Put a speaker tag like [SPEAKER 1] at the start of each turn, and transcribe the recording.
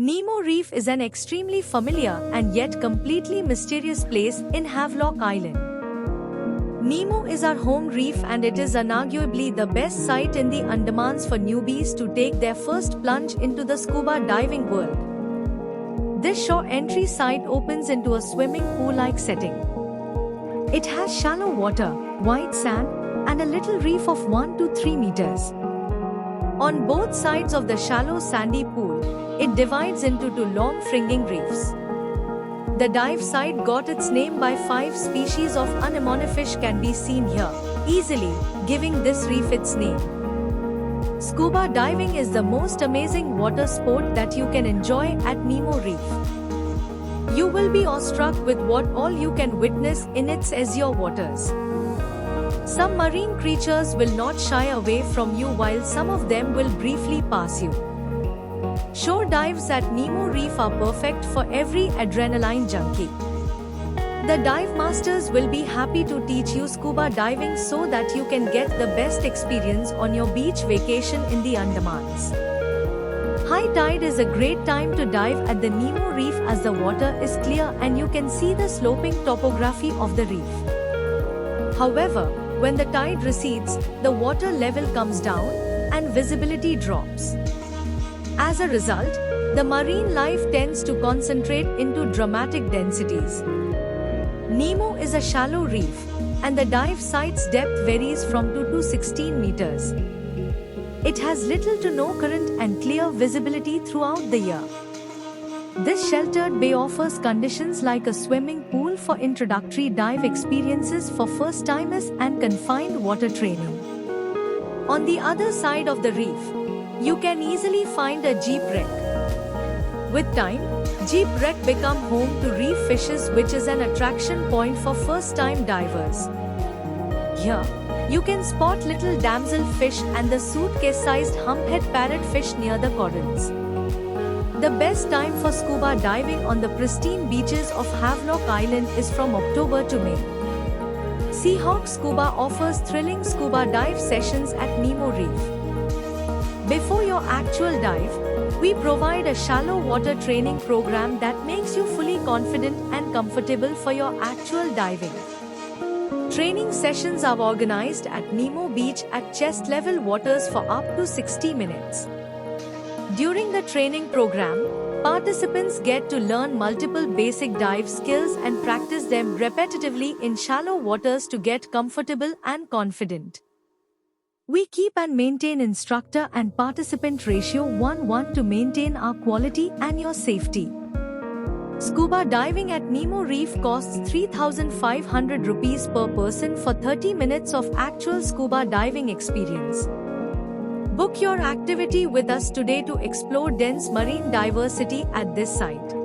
[SPEAKER 1] Nemo Reef is an extremely familiar and yet completely mysterious place in Havelock Island. Nemo is our home reef and it is unarguably the best site in the Andamans for newbies to take their first plunge into the scuba diving world. This shore entry site opens into a swimming pool-like setting. It has shallow water, white sand, and a little reef of 1 to 3 meters. On both sides of the shallow sandy pool, it divides into 2 long fringing reefs. The dive site got its name by 5 species of anemone fish can be seen here, easily giving this reef its name. Scuba diving is the most amazing water sport that you can enjoy at Nemo Reef. You will be awestruck with what all you can witness in its azure waters. Some marine creatures will not shy away from you while some of them will briefly pass you. Shore dives at Nemo Reef are perfect for every adrenaline junkie. The dive masters will be happy to teach you scuba diving so that you can get the best experience on your beach vacation in the Andamans. High tide is a great time to dive at the Nemo Reef as the water is clear and you can see the sloping topography of the reef. However, when the tide recedes, the water level comes down and visibility drops. As a result, the marine life tends to concentrate into dramatic densities. Nemo is a shallow reef, and the dive site's depth varies from 2 to 16 meters. It has little to no current and clear visibility throughout the year. This sheltered bay offers conditions like a swimming pool for introductory dive experiences for first-timers and confined water training. On the other side of the reef, you can easily find a jeep wreck. With time, jeep wreck become home to reef fishes, which is an attraction point for first-time divers. Here, you can spot little damselfish and the suitcase-sized humphead parrotfish near the corals. The best time for scuba diving on the pristine beaches of Havelock Island is from October to May. Seahawk Scuba offers thrilling scuba dive sessions at Nemo Reef. Before your actual dive, we provide a shallow water training program that makes you fully confident and comfortable for your actual diving. Training sessions are organized at Nemo Beach at chest level waters for up to 60 minutes. During the training program, participants get to learn multiple basic dive skills and practice them repetitively in shallow waters to get comfortable and confident. We keep and maintain instructor and participant ratio 1:1 to maintain our quality and your safety. Scuba diving at Nemo Reef costs 3,500 rupees per person for 30 minutes of actual scuba diving experience. Book your activity with us today to explore dense marine diversity at this site.